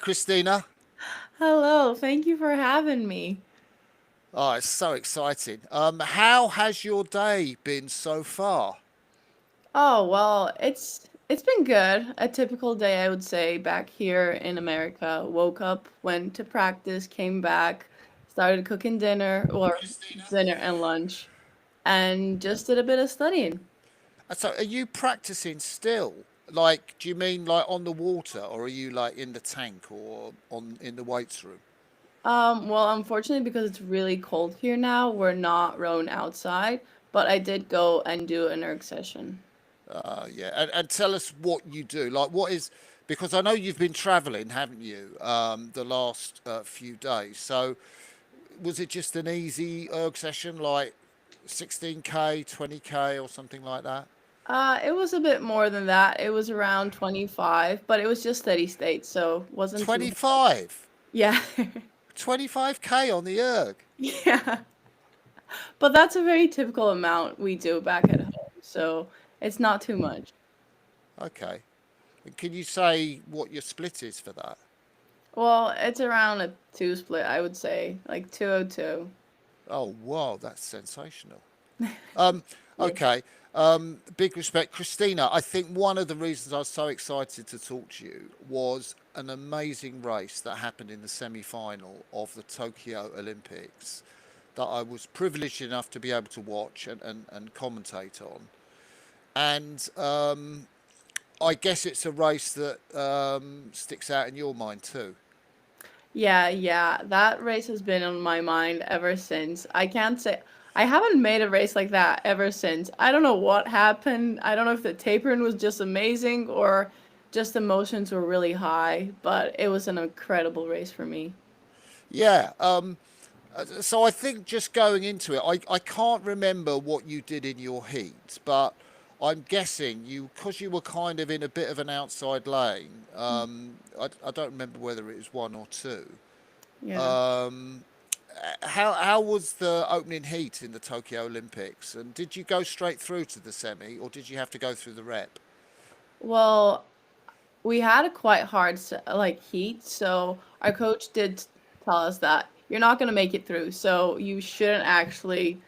Christina. Hello, thank you for having me. Oh, it's so exciting. How has your day been so far? Oh, well, it's been good. A typical day, I would say, back here in America. Woke up, went to practice, came back, started cooking dinner or dinner and lunch, and just did a bit of studying. So, are you practicing still? Like, do you mean like on the water, or are you like in the tank or on in the weights room? Well, unfortunately, because it's really cold here now, we're not rowing outside, but I did go and do an erg session. Yeah, and tell us what you do. Like, what is because I know you've been travelling, haven't you? The last few days. So, was it just an easy erg session, like 16K, 20K, or something like that? It was a bit more than that. It was around 25, but it was just steady state, so wasn't too hard. 25. Yeah. 25K on the erg. Yeah. But that's a very typical amount we do back at home, so it's not too much. Okay. And can you say what your split is for that? Well, it's around a two split, I would say, like 202. Oh, wow, that's sensational. Um, Yeah. okay. Big respect. Christina, I think one of the reasons I was so excited to talk to you was an amazing race that happened in the semi final of the Tokyo Olympics that I was privileged enough to be able to watch and commentate on. And I guess it's a race that sticks out in your mind too. Yeah. That race has been on my mind ever since. I can't say I haven't made a race like that ever since. I don't know what happened. I don't know if the tapering was just amazing or just emotions were really high, but it was an incredible race for me. Yeah. So I think just going into it, I can't remember what you did in your heat, but I'm guessing you, because you were kind of in a bit of an outside lane. I don't remember whether it was one or two. Yeah. Um, how was the opening heat in the Tokyo Olympics? And did you go straight through to the semi, or did you have to go through the rep? Well, we had a quite hard like heat, so our coach did tell us that you're not going to make it through, so you shouldn't actually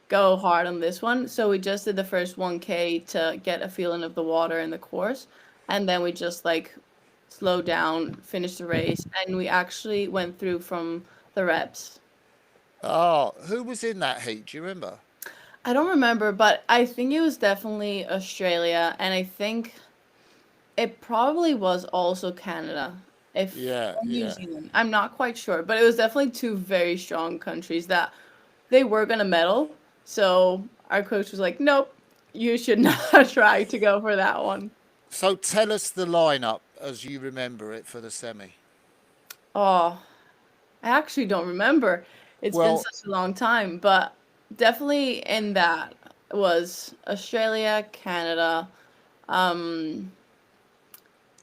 go hard on this one. So we just did the first 1K to get a feeling of the water in the course, and then we just like slowed down, finished the race, and we actually went through from the reps. Oh, who was in that heat? Do you remember? I don't remember, but I think it was definitely Australia, and I think it probably was also Canada. If Yeah, or New yeah. Zealand. I'm not quite sure, but it was definitely two very strong countries that they were gonna medal. So our coach was like, "Nope, you should not try to go for that one." So tell us the lineup as you remember it for the semi. Oh, I actually don't remember. It's been Well, such a long time, but definitely in that was Australia, Canada, um,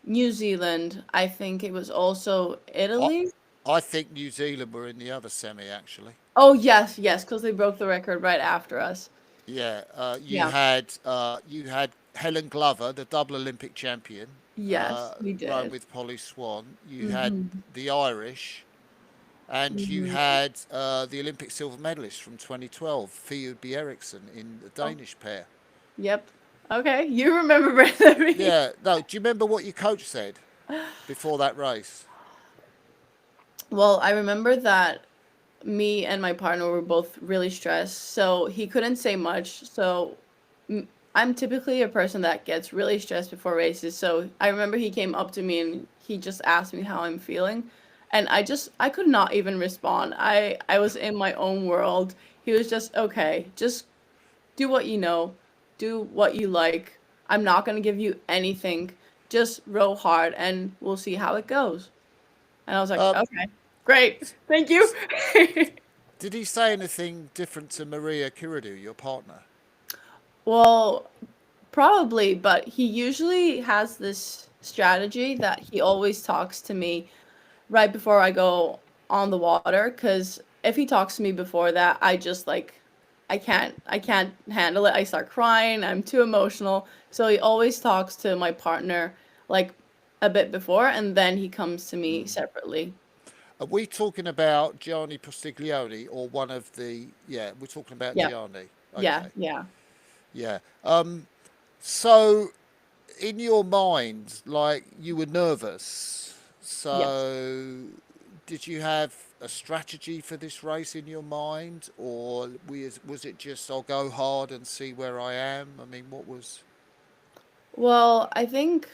New Zealand. I think it was also I, Italy. I think New Zealand were in the other semi actually. Oh, yes, because they broke the record right after us. Yeah, Yeah. you had Helen Glover, the double Olympic champion, Yes, we rowing did. with Polly Swan. You had Mhm. the Irish, and you Mhm. had the Olympic silver medalist from 2012, Fia Eriksson in the Oh, Danish pair. yep. Okay, you remember better than me. Yeah, no. Do you remember what your coach said before that race? Well, I remember that me and my partner were both really stressed, so he couldn't say much. So I'm typically a person that gets really stressed before races. So I remember he came up to me and he just asked me how I'm feeling, and I could not even respond. I was in my own world. He was just okay. Just do what you know, do what you like. I'm not going to give you anything. Just row hard and we'll see how it goes. And I was like, Um, okay, great. Thank you. s- did he say anything different to Maria Kiridu, your partner? Well, probably, but he usually has this strategy that he always talks to me right before I go on the water cuz if he talks to me before that, I just like I can't handle it. I start crying. I'm too emotional. So he always talks to my partner like a bit before, and then he comes to me separately. Are we talking about Gianni Postiglione or one of the? Yeah, we're talking about Yeah, Gianni. yeah, Okay, yeah. yeah. So in your mind, like you were nervous. Yes. So did you have a strategy for this race in your mind, or was it just I'll go hard and see where I am? I mean, what was? Well, I think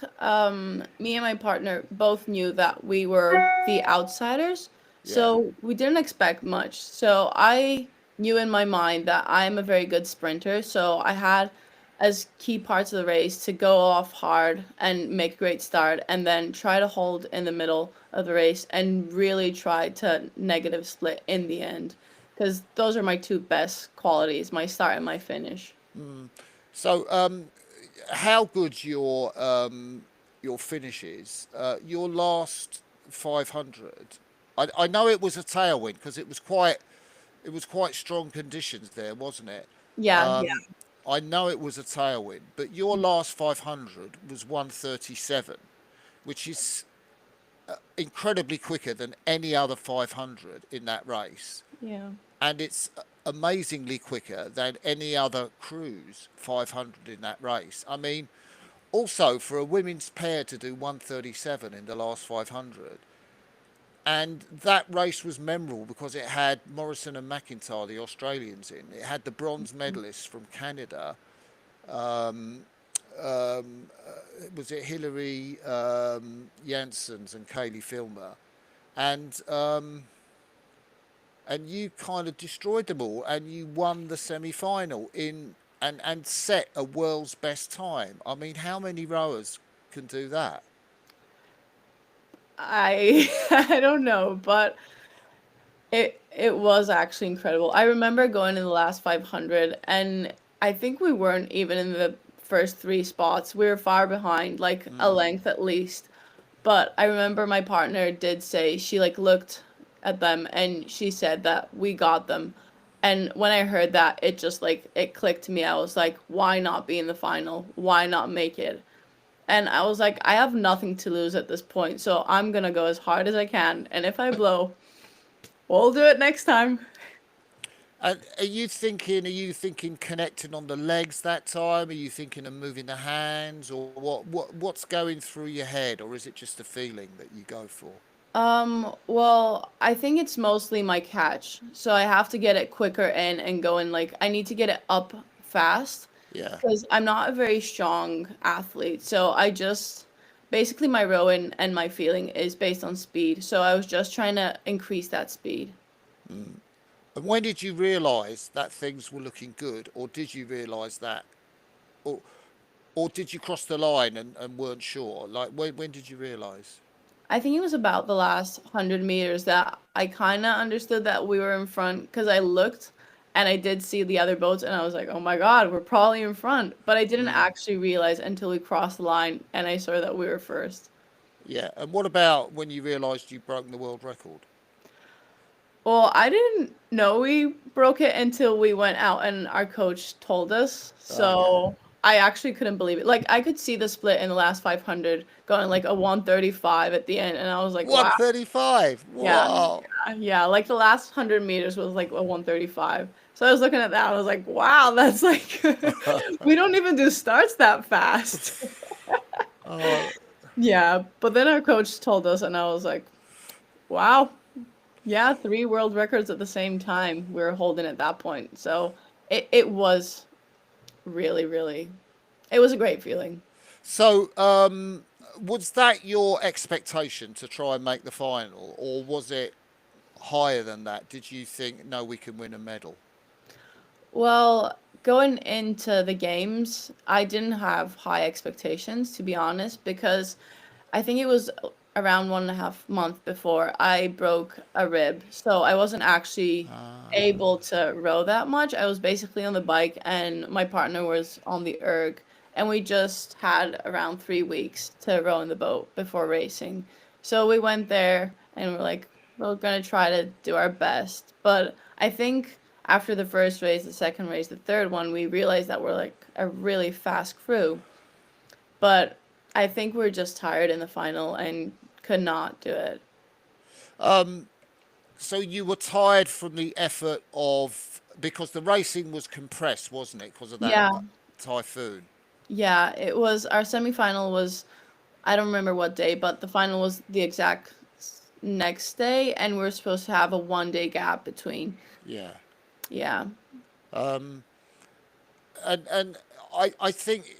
me and my partner both knew that we were the outsiders, Yeah. so we didn't expect much. So I knew in my mind that I'm a very good sprinter, so I had as key parts of the race to go off hard and make a great start, and then try to hold in the middle of the race and really try to negative split in the end, because those are my two best qualities, my start and my finish. So how good your finish is? Your last 500. I know it was a tailwind because it was quite strong conditions there, wasn't it? Yeah, yeah. I know it was a tailwind, but your last 500 was 137, which is incredibly quicker than any other 500 in that race. Yeah. And it's amazingly quicker than any other cruise 500 in that race. I mean, also for a women's pair to do 137 in the last 500, and that race was memorable because it had Morrison and McIntyre, the Australians, in. It had the bronze medalists from Canada. Um, was it Hillary Janssens and Kaylee Filmer? And you kind of destroyed them all, and you won the semi-final in and set a world's best time. I mean, how many rowers can do that? I I don't know, but it was actually incredible. I remember going in the last 500, and I think we weren't even in the first three spots. We were far behind, like a length at least. But I remember my partner did say she like looked at them and she said that we got them. And when I heard that, it just like it clicked to me. I was like, why not be in the final? Why not make it? And I was like, I have nothing to lose at this point, so I'm gonna go as hard as I can. And if I blow, we'll do it next time. And are you thinking connecting on the legs that time? Are you thinking of moving the hands, or what's going through your head, or is it just a feeling that you go for? Well, I think it's mostly my catch. So I have to get it quicker in and go in like I need to get it up fast Yeah. because I'm not a very strong athlete. So I just basically my rowing and my feeling is based on speed. So I was just trying to increase that speed. And when did you realise that things were looking good, or did you realise that, or or did you cross the line and weren't sure? Like when did you realise? I think it was about the last 100 meters that I kind of understood that we were in front because I looked and I did see the other boats and I was like, oh my God, we're probably in front. But I didn't actually realize until we crossed the line and I saw that we were first. Yeah. And what about when you realised you broke the world record? Well, I didn't know we broke it until we went out and our coach told us. Oh yeah. So I actually couldn't believe it. Like I could see the split in the last 500 going like a 135 at the end and I was like, wow. 135. Yeah, Wow. yeah. Like the last 100 meters was like a 135. So I was looking at that. I was like, wow, that's like we don't even do starts that fast. Oh, Yeah, but then our coach told us, and I was like, wow, yeah, three world records at the same time we were holding at that point. So it was really, really, it was a great feeling. so, was that your expectation to try and make the final, or was it higher than that? Did you think, no, we can win a medal? Well, going into the games, I didn't have high expectations, to be honest, because I think it was around 1.5 months before I broke a rib. So I wasn't actually able to row that much. I was basically on the bike, and my partner was on the erg. And we just had around 3 weeks to row in the boat before racing. So we went there and we're like, we're going to try to do our best. But I think after the first race, the second race, the third one, we realized that we're like a really fast crew. But I think we're just tired in the final and could not do it. So you were tired from the effort of because the racing was compressed, wasn't it? Because of that Yeah, typhoon. yeah. It was our semifinal was I don't remember what day, but the final was the exact next day, and we were supposed to have a 1 day gap between. Yeah. Yeah, And I think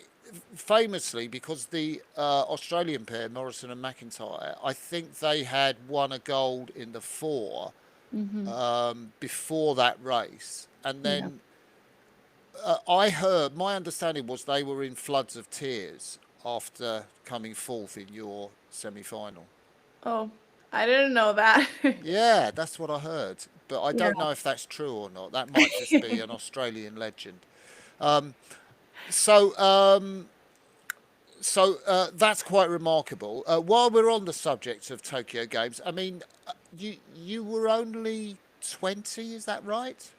famously because the Australian pair Morrison and McIntyre, I think they had won a gold in the four before that race, and yeah. then I heard my understanding was they were in floods of tears after coming fourth in your semi-final. Oh, I didn't know that. Yeah, that's what I heard, but I Yeah. don't know if that's true or not. That might just be an Australian legend. Um, so, um, so that's quite remarkable. While we're on the subject of Tokyo Games, I mean, you were only 20, is that right?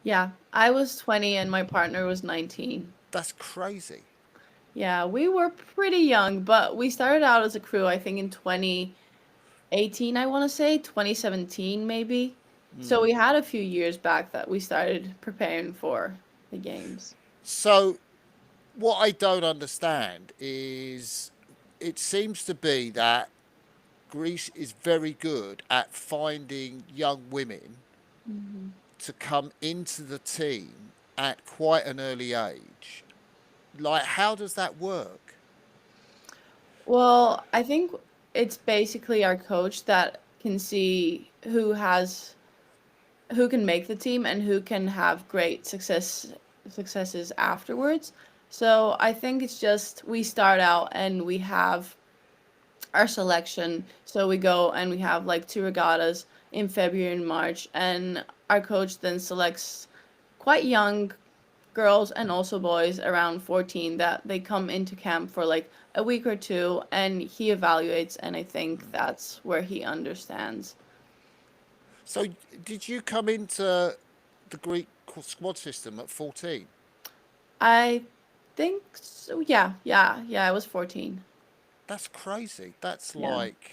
Yeah, I was 20 and my partner was 19. That's crazy. Yeah, we were pretty young, but we started out as a crew, I think in 2018, I want to say, 2017 maybe. So we had a few years back that we started preparing for the games. So, what I don't understand is it seems to be that Greece is very good at finding young women to come into the team at quite an early age. Like, how does that work? Well, I think it's basically our coach that can see who can make the team and who can have great successes afterwards. So I think it's just we start out and we have our selection. So we go and we have like two regattas in February and March, and our coach then selects quite young girls and also boys around 14 that they come into camp for like a week or two and he evaluates, and I think that's where he understands. So, did you come into the Greek squad system at 14? I think so. Yeah, yeah, yeah. I was 14. That's crazy. That's Yeah. like.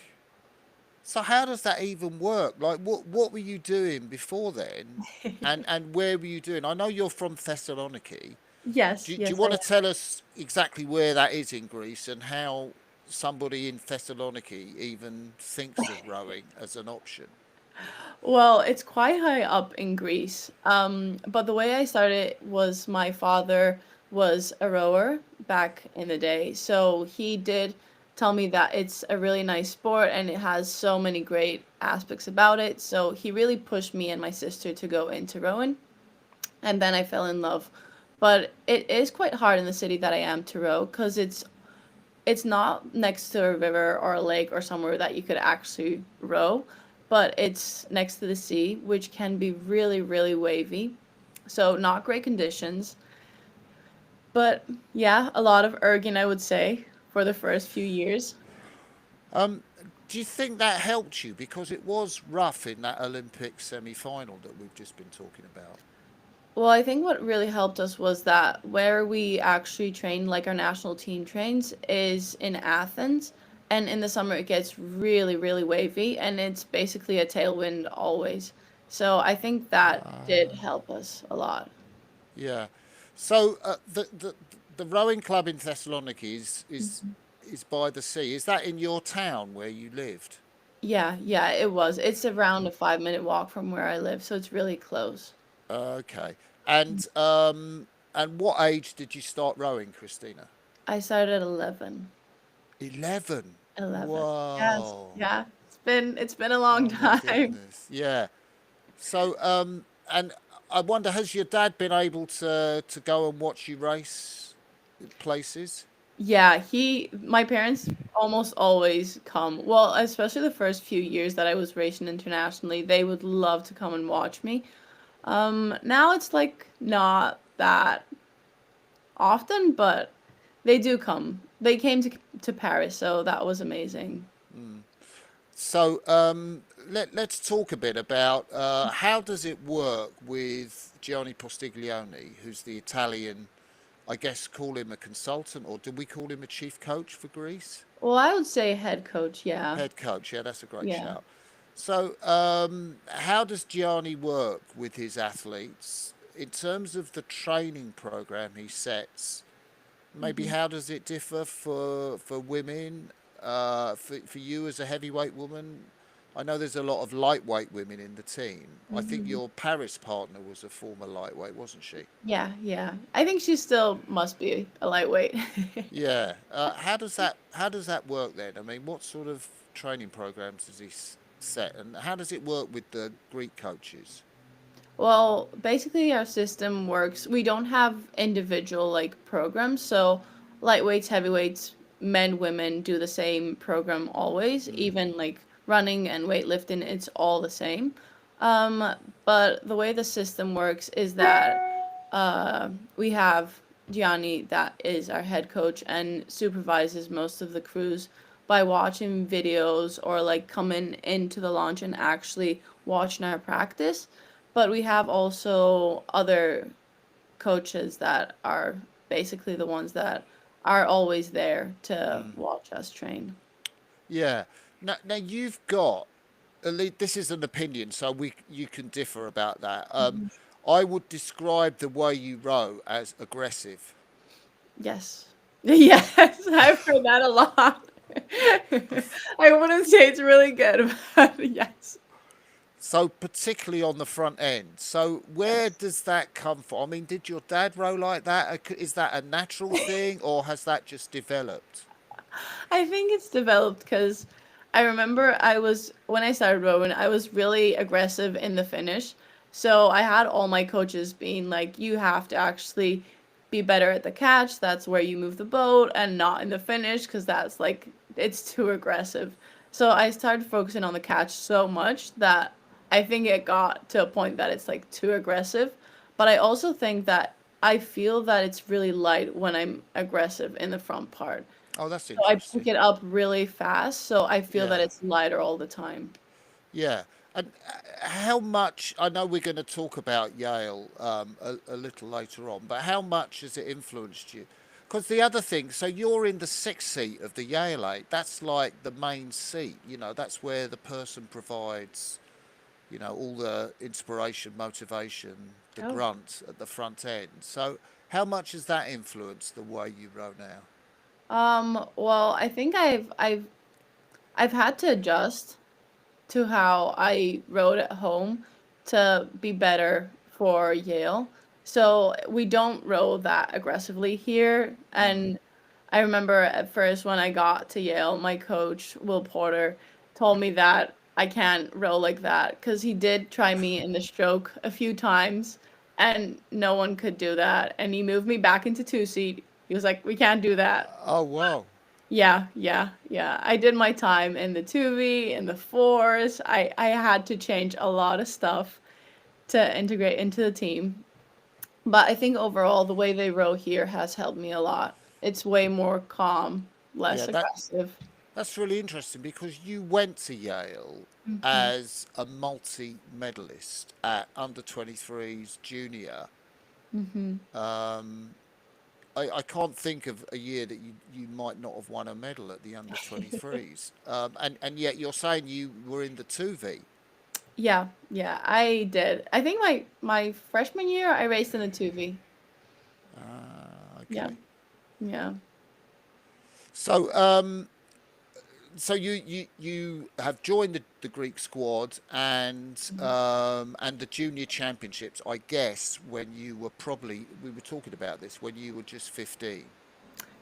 So, how does that even work? Like, what were you doing before then? And where were you doing? I know you're from Thessaloniki. Yes, Do you yes, I want to am. tell us exactly where that is in Greece and how somebody in Thessaloniki even thinks of rowing as an option? Well, it's quite high up in Greece. But the way I started was my father was a rower back in the day. So he did tell me that it's a really nice sport and it has so many great aspects about it. So he really pushed me and my sister to go into rowing. And then I fell in love. But it is quite hard in the city that I am to row because it's not next to a river or a lake or somewhere that you could actually row, but it's next to the sea, which can be really, really wavy. So, not great conditions. But yeah, a lot of erging, I would say, for the first few years. Um, do you think that helped you? Because it was rough in that Olympic semi final that we've just been talking about. Well, I think what really helped us was that where we actually train, like our national team trains, is in Athens. And in the summer, it gets really, really wavy, and it's basically a tailwind always. So I think that did help us a lot. Yeah. So the rowing club in Thessaloniki is by the sea. Is that in your town where you lived? Yeah, yeah, it was. It's around a 5 minute walk from where I live, so it's really close. Okay. And what age did you start rowing, Christina? I started at 11. 11. 11. Yes, Whoa. yeah. It's been a long Oh my time. goodness. Yeah. So and I wonder, has your dad been able to go and watch you race places? Yeah, my parents almost always come. Well, especially the first few years that I was racing internationally, they would love to come and watch me. Now it's like not that often, but they do come. They came to Paris, so that was amazing. So let's talk a bit about how does it work with Gianni Postiglione, who's the Italian I guess, call him a consultant, or do we call him a chief coach for Greece? Well, I would say head coach, yeah. Head coach, yeah, that's a great Yeah. shout. So, how does Gianni work with his athletes in terms of the training program he sets? Maybe Mhm. how does it differ for women? For you as a heavyweight woman, I know there's a lot of lightweight women in the team. I think Mhm. your Paris partner was a former lightweight, wasn't she? Yeah, yeah. I think she still must be a lightweight. Yeah. How does that work then? I mean, what sort of training programs does he set, and how does it work with the Greek coaches? Well, basically our system works. We don't have individual like programs, so lightweights, heavyweights, men, women do the same program always, Mm. even like running and weightlifting, it's all the same. Um, but the way the system works is that we have Gianni that is our head coach and supervises most of the crews by watching videos or like coming into the launch and actually watching our practice. But we have also other coaches that are basically the ones that are always there to Mm. watch us train. Yeah. Now you've got this is an opinion, so we you can differ about that. Mhm. I would describe the way you row as aggressive. Yes. Yes, I've heard that a lot. I wouldn't say it's really good, but yes. So particularly on the front end. So where Yes. does that come from? I mean, did your dad row like that? Is that a natural thing, or has that just developed? I think it's developed because I remember when I started rowing, I was really aggressive in the finish. So I had all my coaches being like, you have to actually be better at the catch. That's where you move the boat and not in the finish because that's like, it's too aggressive. So I started focusing on the catch so much that I think it got to a point that it's like too aggressive. But I also think that I feel that it's really light when I'm aggressive in the front part. Oh, that's So I pick interesting. it up really fast, so I feel that Yeah. it's lighter all the time. Yeah. And how much, I know we're going to talk about Yale a little later on, but how much has it influenced you? Because the other thing, so you're in the sixth seat of the Yale eight. That's like the main seat, that's where the person provides, all the inspiration, motivation, the Oh. grunt at the front end. So how much has that influenced the way you row now? Well, I think I've had to adjust to how I wrote at home to be better for Yale. So we don't row that aggressively here. Mm. And I remember at first when I got to Yale, my coach, Will Porter, told me that I can't row like that because he did try me in the stroke a few times and no one could do that. And he moved me back into two seat. He was like, we can't do that. Oh, wow. Yeah, yeah, yeah. I did my time in the 2V, in the fours. I had to change a lot of stuff to integrate into the team. But I think overall, the way they row here has helped me a lot. It's way more calm, less Yeah, aggressive. that's really interesting because you went to Yale Hmm. as a multi medalist at under 23s junior. Hmm. Um, I can't think of a year that you might not have won a medal at the under 23s. And yet you're saying you were in the 2V. Yeah, yeah, I did. I think my freshman year, I raced in the 2V. Ah, Yeah, okay. yeah. So, so you have joined the Greek squad and the junior championships, I guess, when you were probably we were talking about this when you were just 15.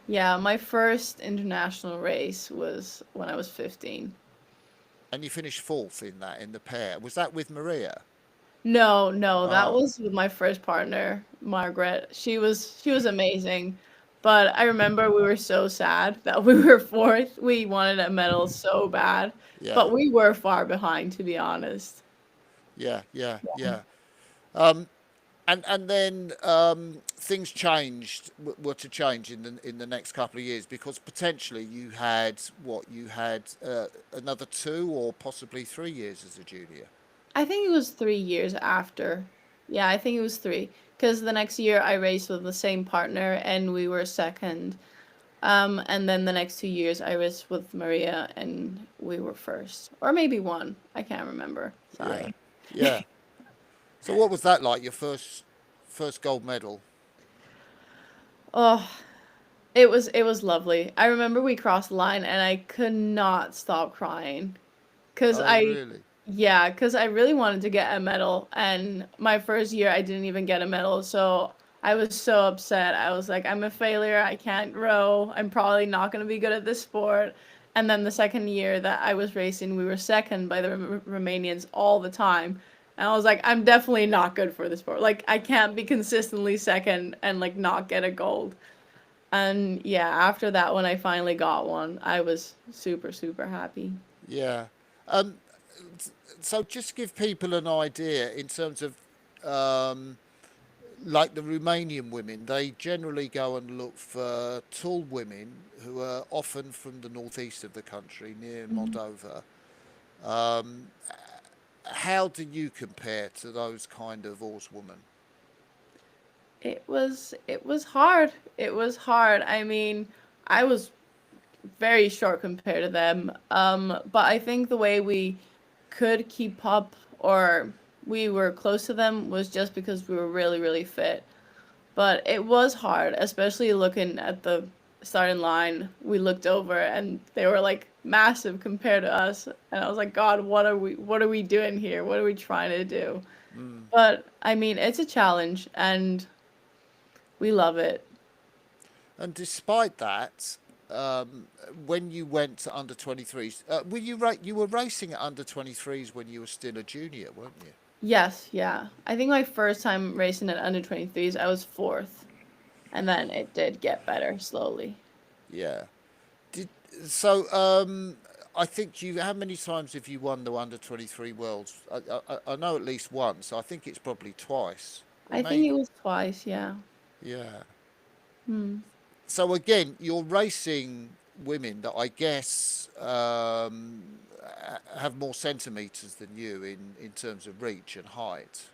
Yeah, my first international race was when I was 15. And you finished fourth in the pair. Was that with Maria? No, no, that Oh, was with my first partner, Margaret. She was amazing. But I remember we were so sad that we were fourth. We wanted a medal so bad, yeah, but we were far behind, to be honest. yeah. Um, and then things changed were to change in the next couple of years because potentially you had another 2 or possibly 3 years as a junior. I think it was 3 years after. Yeah, I think it was three. because the next year I raced with the same partner and we were second. And then the next 2 years I raced with Maria and we were first, or maybe one. I can't remember. Yeah, Sorry. yeah. So what was that like? Your first gold medal? Oh, it was lovely. I remember we crossed the line and I could not stop crying. Cause Oh, I, really? yeah, cause I really wanted to get a medal, and my first year I didn't even get a medal, so I was so upset. I was like, I'm a failure. I can't row. I'm probably not gonna be good at this sport. And then the second year that I was racing, we were second by the Romanians all the time. And I was like, I'm definitely not good for this sport. Like, I can't be consistently second and like not get a gold. And yeah, after that, when I finally got one, I was super, super happy. Yeah. Um, so just give people an idea in terms of um, like the Romanian women, they generally go and look for tall women who are often from the northeast of the country, near Mhm. Moldova. Um, how do you compare to those kind of horsewomen? It was hard. It was hard. I mean, I was very short compared to them. But I think the way we could keep up or we were close to them was just because we were really, really fit. But it was hard, especially looking at the starting line. We looked over and they were like massive compared to us. And I was like, God, what are we doing here? What are we trying to do? Mm. But I mean, it's a challenge and we love it. And despite that, um, when you went to under 23s, you were racing at under 23s when you were still a junior, weren't you? Yes, yeah. I think my first time racing at under 23s, I was fourth. And then it did get better slowly. Yeah. Did so? I think you. How many times have you won the under 23 worlds? I know at least once. I think it's probably twice, or I think it maybe. was twice, yeah. Yeah. Hmm. So again, you're racing women that I guess have more centimeters than you in terms of reach and height.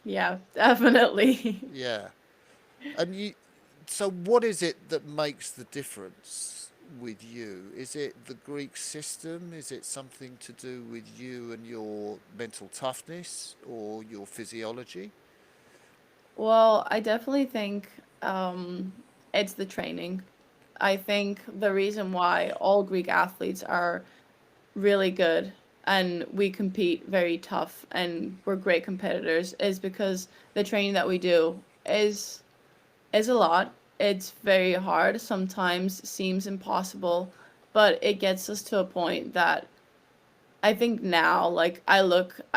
Yeah, definitely. Yeah. And you, so what is it that makes the difference with you? Is it the Greek system? Is it something to do with you and your mental toughness or your physiology? Well, I definitely think um, it's the training. I think the reason why all Greek athletes are really good and we compete very tough and we're great competitors is because the training that we do is a lot. It's very hard, sometimes seems impossible, but it gets us to a point that I think now, like, I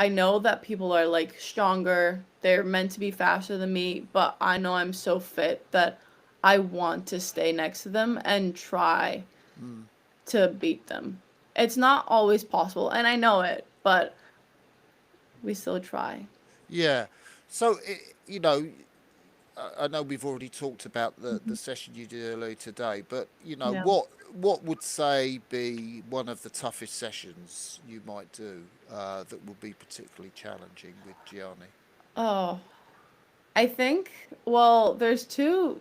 know that people are like stronger, they're meant to be faster than me, but I know I'm so fit that I want to stay next to them and try Mm. to beat them. It's not always possible, and I know it, but we still try. Yeah. So, you know, I know we've already talked about the Mhm. session you did earlier today, but you know, Yeah. what would say be one of the toughest sessions you might do that would be particularly challenging with Gianni? Oh, I think, well, there's two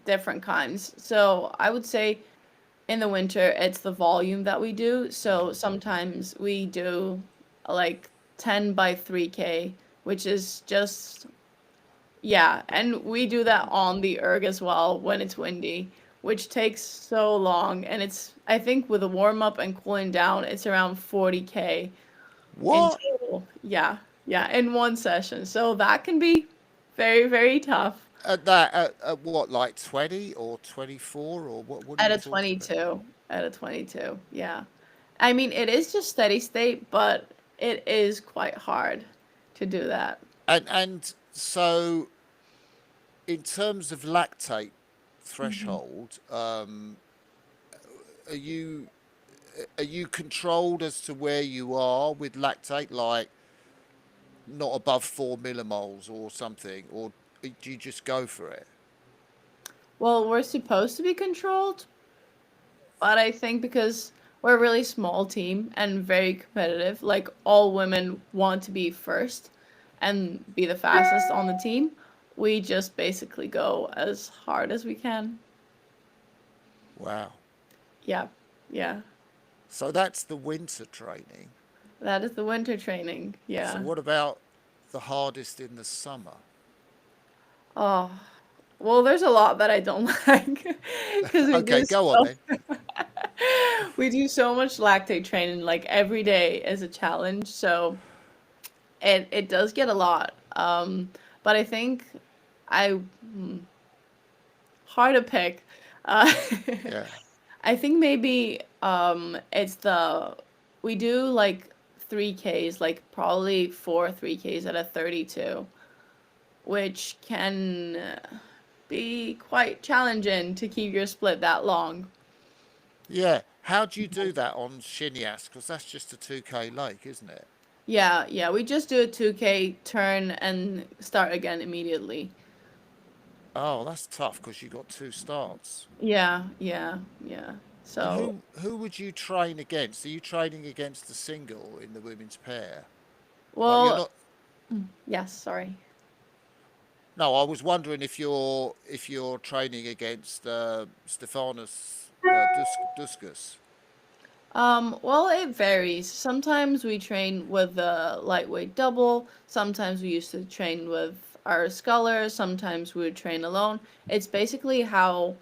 different kinds. So I would say in the winter it's the volume that we do. So Mm. sometimes we do like 10 by 3K, which is just, yeah, and we do that on the erg as well when it's windy, which takes so long. And it's, I think with a warm up and cooling down, it's around 40K in What? total. Yeah, yeah, in one session. So that can be very, very tough. At what, like 20 or 24 or what are At you a talking about? 22. At a 22. Yeah. I mean, it is just steady state, but it is quite hard to do that. And so in terms of lactate Hmm. threshold, are you are you controlled as to where you are with lactate, like not above 4 millimoles or something, or do you just go for it? Well, we're supposed to be controlled, but I think because we're a really small team and very competitive, like all women want to be first and be the fastest on the team. we just basically go as hard as we can. Wow. Yeah, yeah. So that's the winter training. That is the winter training. So Yeah. what about the hardest in the summer? Oh, well, there's a lot that I don't like because Okay, go on then. we do so much lactate training like every day is a challenge. So it does get a lot. But I think I hard to pick. Uh, Yeah. I think maybe it's the we do like 3Ks, like probably 4 3Ks at a 32, which can be quite challenging to keep your split that long. Yeah. How do you do that on Shinyas? Because that's just a 2K lake, isn't it? Yeah, yeah, we just do a 2K turn and start again immediately. Oh, that's tough because you got two starts. Yeah, yeah, yeah. And So, who would you train against? Are you training against the single in the women's pair? Like you're well, not. yes, sorry. No, I was wondering if you're training against Stefanos Ntouskos. Well, it varies. Sometimes we train with the lightweight double. Sometimes we used to train with our scullers. Sometimes we would train alone. It's basically how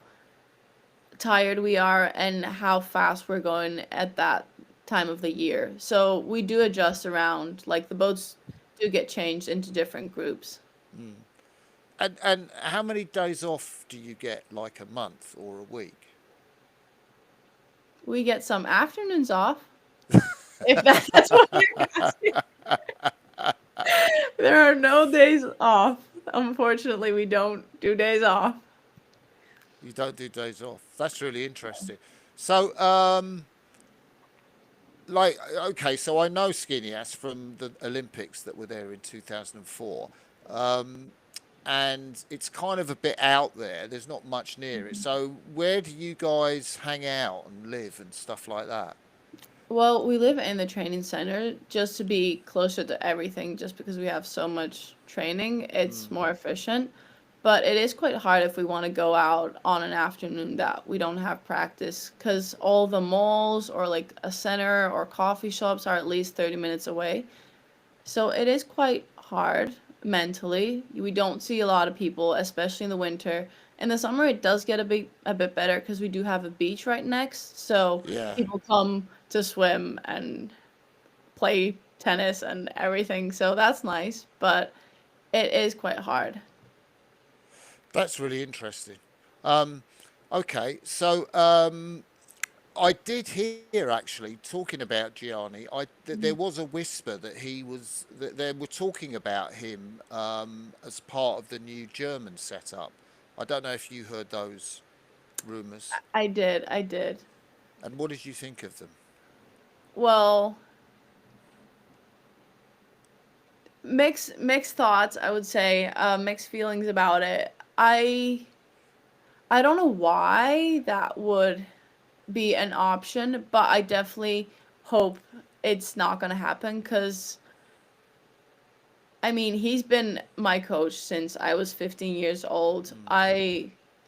tired we are and how fast we're going at that time of the year. So we do adjust around, like the boats do get changed into different groups. And how many days off do you get? Like a month or a week? We get some afternoons off, if that's what you're asking. There are no days off. Unfortunately, we don't do days off. You don't do days off. That's really interesting. So, okay, so I know Skinny Ass from the Olympics that were there in 2004. Um, and it's kind of a bit out there. There's not much near it. So, where do you guys hang out and live and stuff like that? Well, we live in the training center just to be closer to everything, just because we have so much training, it's more efficient. But it is quite hard if we want to go out on an afternoon that we don't have practice, because all the malls or like a center or coffee shops are at least 30 minutes away. So it is quite hard mentally. We don't see a lot of people, especially in the winter. In the summer, it does get a bit better because we do have a beach right next. So Yeah, people come to swim and play tennis and everything. So that's nice, but it is quite hard. that's really interesting. Um, okay, so I did hear actually talking about Gianni. There was a whisper that that they were talking about him as part of the new German setup. I don't know if you heard those rumours. I did, I did. And what did you think of them? Well, mixed thoughts, I would say, mixed feelings about it. I don't know why that would be an option, but I definitely hope it's not gonna happen because I mean he's been my coach since I was 15 years old.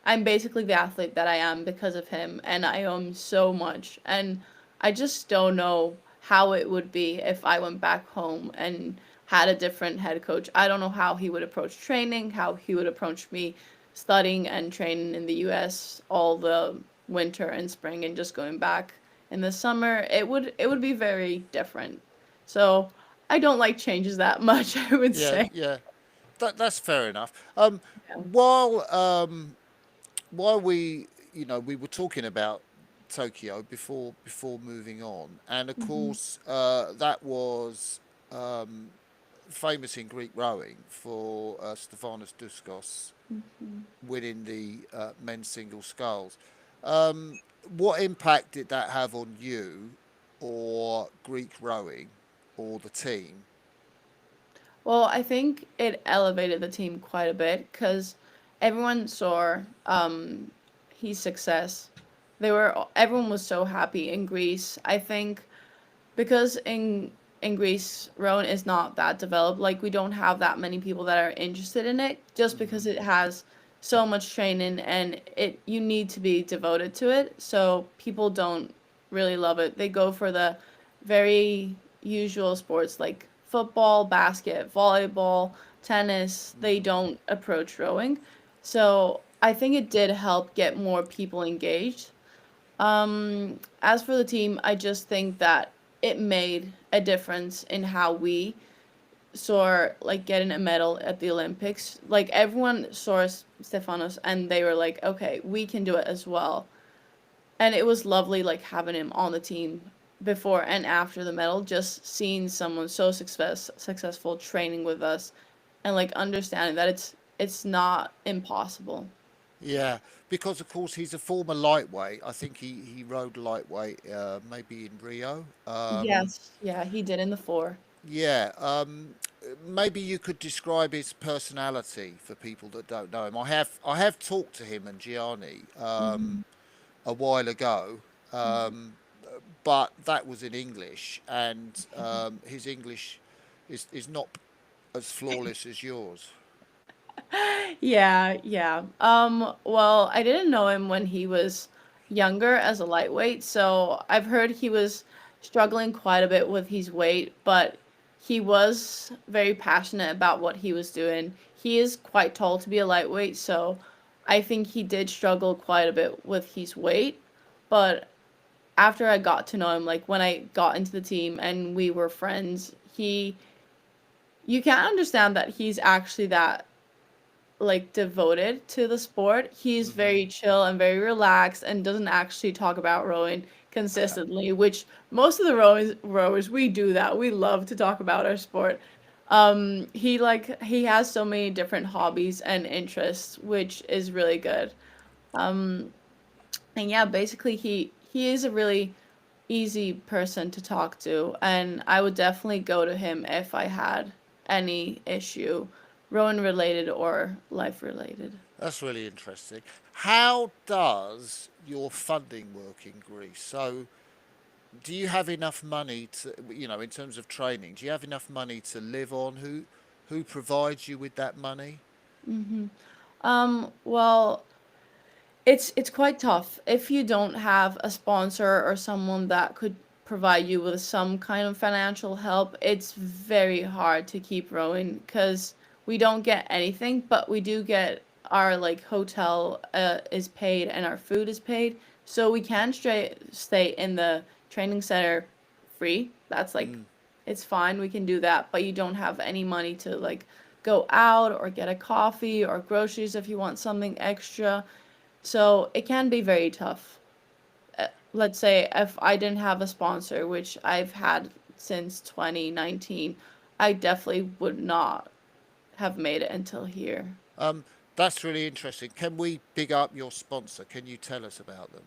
I'm basically the athlete that I am because of him, and I owe him so much. And I just don't know how it would be if I went back home and had a different head coach. I don't know how he would approach training, how he would approach me studying and training in the US all the winter and spring and just going back in the summer. It would be very different. So I don't like changes that much, I would Yeah, say. yeah, that's fair enough. Yeah. While while we were talking about Tokyo before moving on, and of Hmm. course that was um, famous in Greek rowing for Stefanos Ntouskos winning the men's single sculls. What impact did that have on you, or Greek rowing, or the team? Well, I think it elevated the team quite a bit because everyone saw his success. Everyone was so happy in Greece. I think because in in Greece, rowing is not that developed. Like we don't have that many people that are interested in it just because it has so much training and it you need to be devoted to it. So people don't really love it. They go for the very usual sports like football, basket, volleyball, tennis. They don't approach rowing. So I think it did help get more people engaged. As for the team, I just think that it made a difference in how we saw like getting a medal at the Olympics. Like everyone saw Stefanos and they were like, okay, we can do it as well. And it was lovely like having him on the team before and after the medal, just seeing someone so successful training with us and like understanding that it's not impossible. Yeah, because of course he's a former lightweight. I think he rode lightweight maybe in Rio. Yes, yeah, he did in the four. Yeah, maybe you could describe his personality for people that don't know him. I have talked to him and Gianni Mhm. a while ago, um, but that was in English, and his English is not as flawless as yours. Yeah, yeah. Well, I didn't know him when he was younger as a lightweight, so I've heard he was struggling quite a bit with his weight, but he was very passionate about what he was doing. He is quite tall to be a lightweight, so I think he did struggle quite a bit with his weight, but after I got to know him, like when I got into the team and we were friends, he you can't understand that he's actually that like devoted to the sport. He's very chill and very relaxed and doesn't actually talk about rowing consistently, which most of the rowers we do that. We love to talk about our sport. He has so many different hobbies and interests, which is really good. Um, and yeah, basically he is a really easy person to talk to, and I would definitely go to him if I had any issue, rowing related or life related. That's really interesting. How does your funding work in Greece? So, do you have enough money to, in terms of training, do you have enough money to live on? Who provides you with that money? Hmm. Well, it's quite tough if you don't have a sponsor or someone that could provide you with some kind of financial help. It's very hard to keep rowing because we don't get anything, but we do get our like hotel is paid and our food is paid, so we can stay in the training center free. That's like it's fine. We can do that, but you don't have any money to like go out or get a coffee or groceries if you want something extra. So it can be very tough. Let's say if I didn't have a sponsor, which I've had since 2019, I definitely would not have made it until here. Um, that's really interesting. Can we big up your sponsor? Can you tell us about them?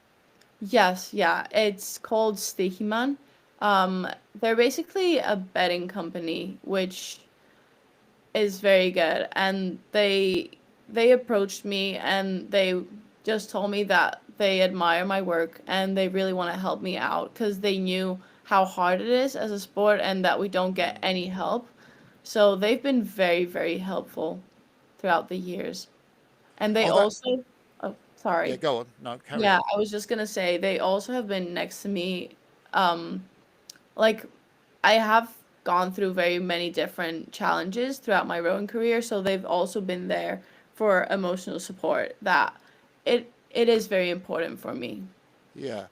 Yes, yeah, it's called Stechiman. Um, they're basically a betting company, which is very good, and they approached me and they just told me that they admire my work and they really want to help me out because they knew how hard it is as a sport and that we don't get any help. So they've been very, very helpful throughout the years. And they Oh, that. also, oh, Yeah, sorry. go on. No, carry Yeah, on. I was just gonna say they also have been next to me. Um, like I have gone through very many different challenges throughout my rowing career, so they've also been there for emotional support that it is very important for me. Yeah.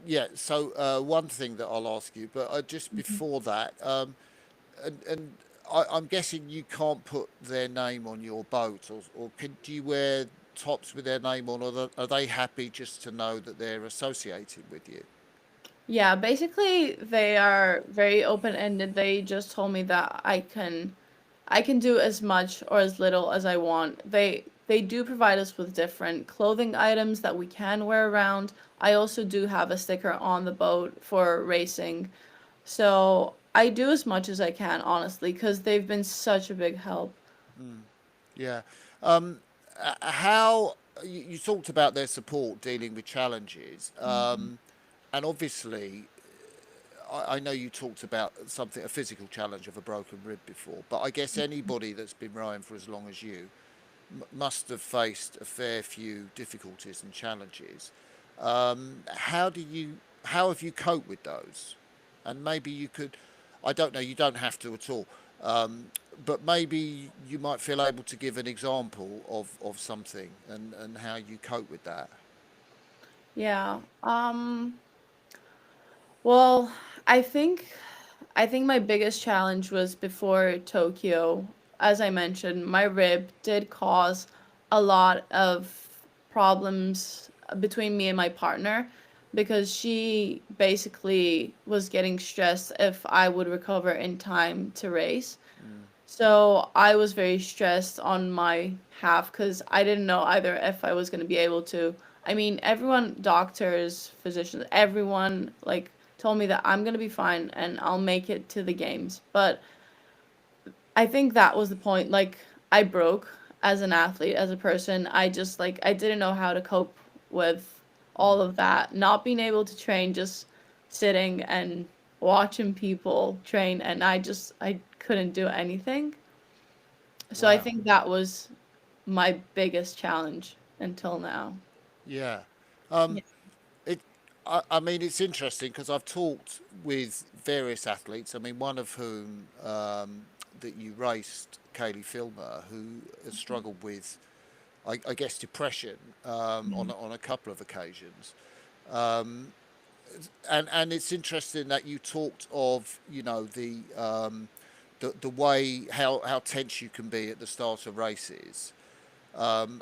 Yeah. So one thing that I'll ask you, but just before that, and I'm guessing you can't put their name on your boat, or do you wear tops with their name on, or are they happy just to know that they're associated with you? Yeah, basically they are very open-ended. They just told me that I can do as much or as little as I want. They do provide us with different clothing items that we can wear around. I also do have a sticker on the boat for racing. So I do as much as I can, honestly, because they've been such a big help. Yeah. Um, how you talked about their support dealing with challenges, and obviously I know you talked about a physical challenge of a broken rib before, but I guess anybody that's been rowing for as long as you must have faced a fair few difficulties and challenges. How do you, how have you coped with those? And maybe you could, I don't know, you don't have to at all, um, but maybe you might feel able to give an example of something and how you cope with that. Yeah. Well, I think I think my biggest challenge was before Tokyo. As I mentioned, my rib did cause a lot of problems between me and my partner because she basically was getting stressed if I would recover in time to race. Mm, So I was very stressed on my half because I didn't know either if I was going to be able to. I mean, everyone, doctors, physicians, everyone, like, told me that I'm going to be fine and I'll make it to the games. But I think that was the point. Like, I broke as an athlete, as a person. I just, like, I didn't know how to cope with all mm, of that. Not being able to train, just sitting and watching people train. And I couldn't do anything. So I wow. think that was my biggest challenge until now. Yeah. Yeah. Um, it, I mean, it's interesting because I've talked with various athletes. I mean, one of whom that you raced, Kaylee Filmer, who has struggled with, I guess, depression Mhm. on a couple of occasions. Um, and it's interesting that you talked of, you know, the way how tense you can be at the start of races.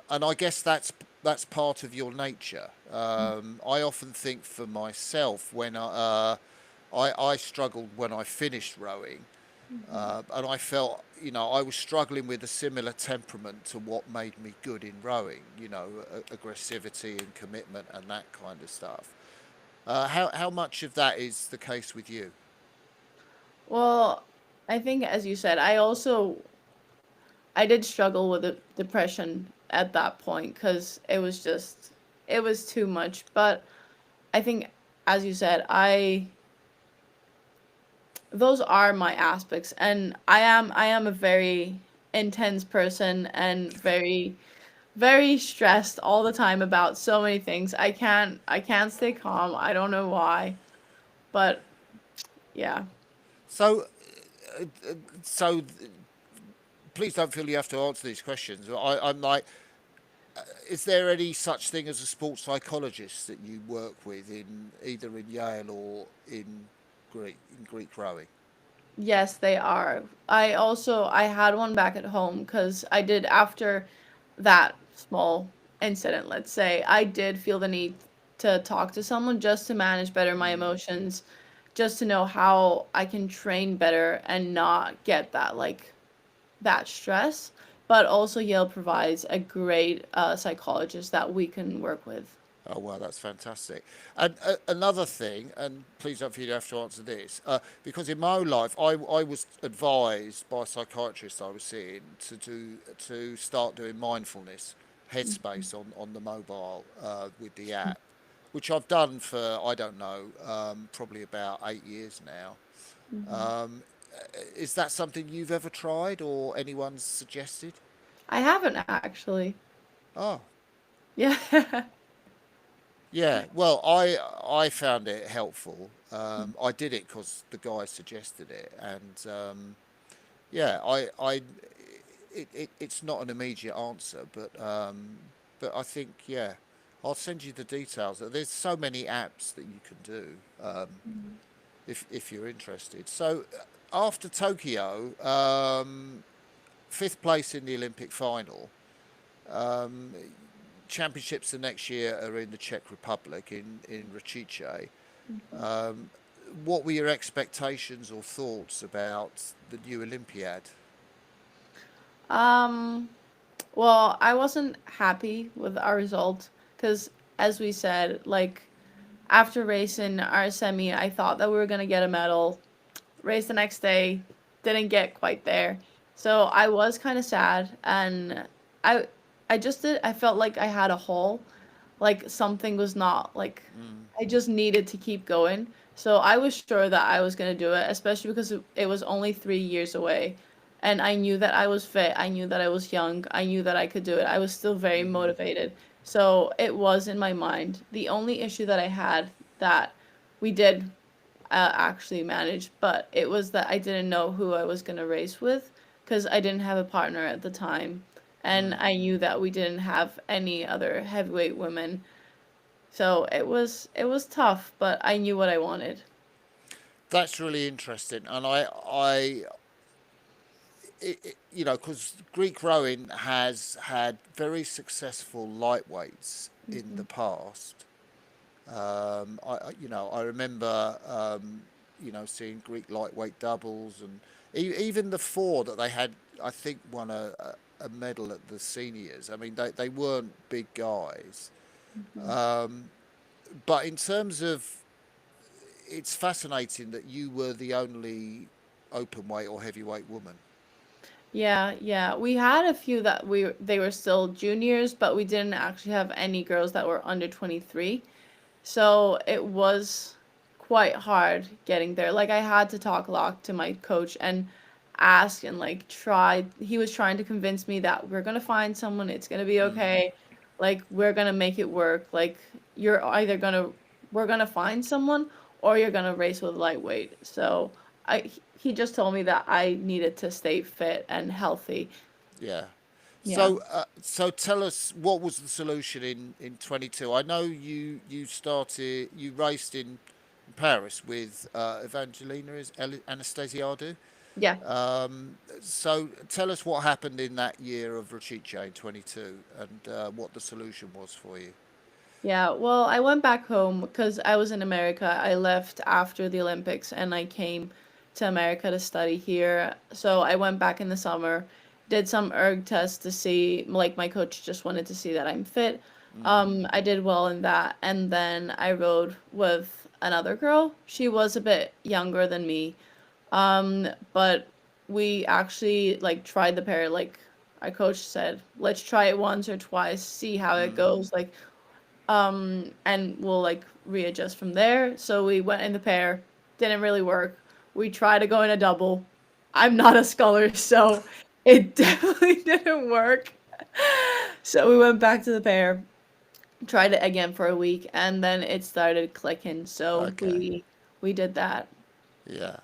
And I guess that's part of your nature. I often think for myself when I struggled when I finished rowing, Mhm. and I felt, you know, I was struggling with a similar temperament to what made me good in rowing. You know, aggressivity and commitment and that kind of stuff. How much of that is the case with you? Well, I think as you said, I did struggle with depression at that point because it was too much. But I think as you said, I those are my aspects, and I am a very intense person and very stressed all the time about so many things. I can't stay calm. I don't know why, but yeah. So, so please don't feel you have to answer these questions. I'm like, is there any such thing as a sports psychologist that you work with in either in Yale or in Greek rowing? Yes, they are. I had one back at home cuz I did after that small incident, let's say, I did feel the need to talk to someone just to manage better my Mm. emotions, just to know how I can train better and not get that that stress. But also Yale provides a great psychologist that we can work with. Oh wow, that's fantastic. And another thing, and please don't feel you have to answer this, because in my own life, I was advised by a psychiatrist I was seeing to start doing mindfulness, headspace on the mobile with the app, which I've done for I don't know, probably about 8 years now. Mhm. Um, is that something you've ever tried or anyone's suggested? I haven't actually. Oh, Yeah. yeah, well, I found it helpful. I did it because the guy suggested it, and yeah, it's not an immediate answer, but I think yeah, I'll send you the details. There's so many apps that you can do if you're interested. So after Tokyo, fifth place in the Olympic final. Um, Championships the next year are in the Czech Republic in Rachice. Um, what were your expectations or thoughts about the new Olympiad? um Well, I wasn't happy with our result because, as we said, like after racing our semi, I thought that we were gonna get a medal. Race the next day, didn't get quite there, so I was kind of sad, and I, I felt like I had a hole, like something was not like, Mm, I just needed to keep going. So I was sure that I was going to do it, especially because it was only 3 years away. And I knew that I was fit. I knew that I was young. I knew that I could do it. I was still very Hmm. motivated. So it was in my mind. The only issue that I had that we did actually manage, but it was that I didn't know who I was going to race with because I didn't have a partner at the time. And Mm. I knew that we didn't have any other heavyweight women. So it was tough, but I knew what I wanted. That's really interesting, and because Greek rowing has had very successful lightweights in the past. I remember, seeing Greek lightweight doubles, and even the four that they had, I think, won a medal at the seniors. I mean, they weren't big guys. Mhm. Um, but in terms of, it's fascinating that you were the only open weight or heavyweight woman. Yeah, yeah. We had a few that they were still juniors, but we didn't actually have any girls that were under 23. So it was quite hard getting there. Like I had to talk a lot to my coach and ask and like try. He was trying to convince me that we're gonna find someone. It's gonna be Mm, okay. Like we're gonna make it work. Like you're either gonna we're gonna find someone or you're gonna race with lightweight. So he just told me that I needed to stay fit and healthy. yeah. Yeah. So tell us, what was the solution in 22? I know you raced in Paris with Evangelina is Anastasiadou. Yeah. So tell us what happened in that year of Rachice in 22, and what the solution was for you. Yeah, well, I went back home because I was in America. I left after the Olympics and I came to America to study here. So I went back in the summer, did some erg tests to see, like my coach just wanted to see that I'm fit. Mm, I did well in that, and then I rode with another girl. She was a bit younger than me, but we actually like tried the pair. Like our coach said, let's try it once or twice, see how it mm, goes. Like and we'll like readjust from there. So we went in the pair, didn't really work. We tried to go in a double. I'm not a scholar, so it definitely didn't work. So we went back to the pair, tried it again for a week, and then it started clicking. So okay. we did that. Yeah.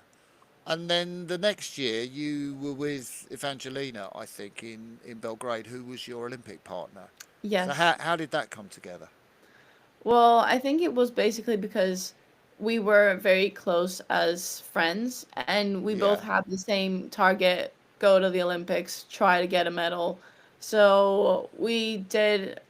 And then the next year, you were with Evangelina, I think, in Belgrade, who was your Olympic partner. So Yes. how did that come together? Well, I think it was basically because we were very close as friends and we both Yeah. had the same target, go to the Olympics, try to get a medal. So we did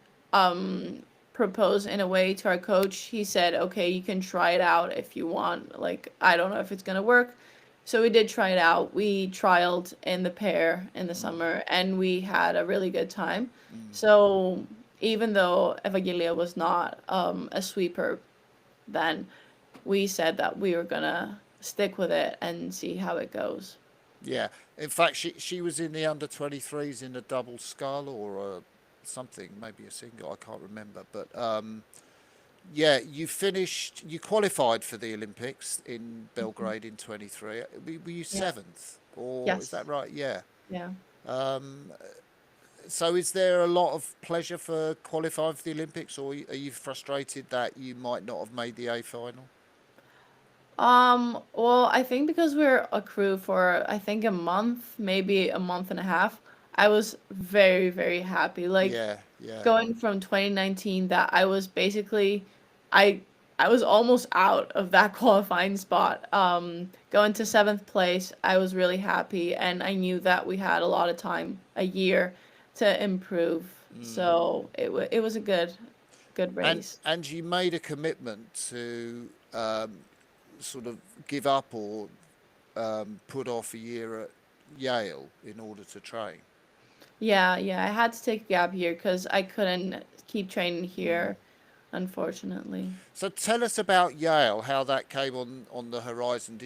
propose in a way to our coach. He said, "Okay, you can try it out if you want. Like, I don't know if it's going to work." So we did try it out. We trialed in the pair in the Mm, summer and we had a really good time. mm. So even though Evangelia was not a sweeper then, we said that we were gonna stick with it and see how it goes. Yeah. In fact, she was in the under 23s in a double scull or something, maybe a single. I can't remember. But yeah, you qualified for the Olympics in Mhm. Belgrade in 23. Were you Yeah. seventh, or is that Yes. right? Yeah. Yeah. Um, so is there a lot of pleasure for qualifying for the Olympics, or are you frustrated that you might not have made the A final? Well, I think because we're a crew for I think a month, maybe a month and a half, I was very, very happy. Like Yeah, yeah. going from 2019 that I was basically I I was almost out of that qualifying spot. Going to seventh place, I was really happy and I knew that we had a lot of time, a year to improve. Mm. So it was a good race. And you made a commitment to sort of give up or put off a year at Yale in order to train. Yeah, yeah, I had to take a gap year because I couldn't keep training Mm. here, unfortunately. So tell us about Yale, how that came on the horizon.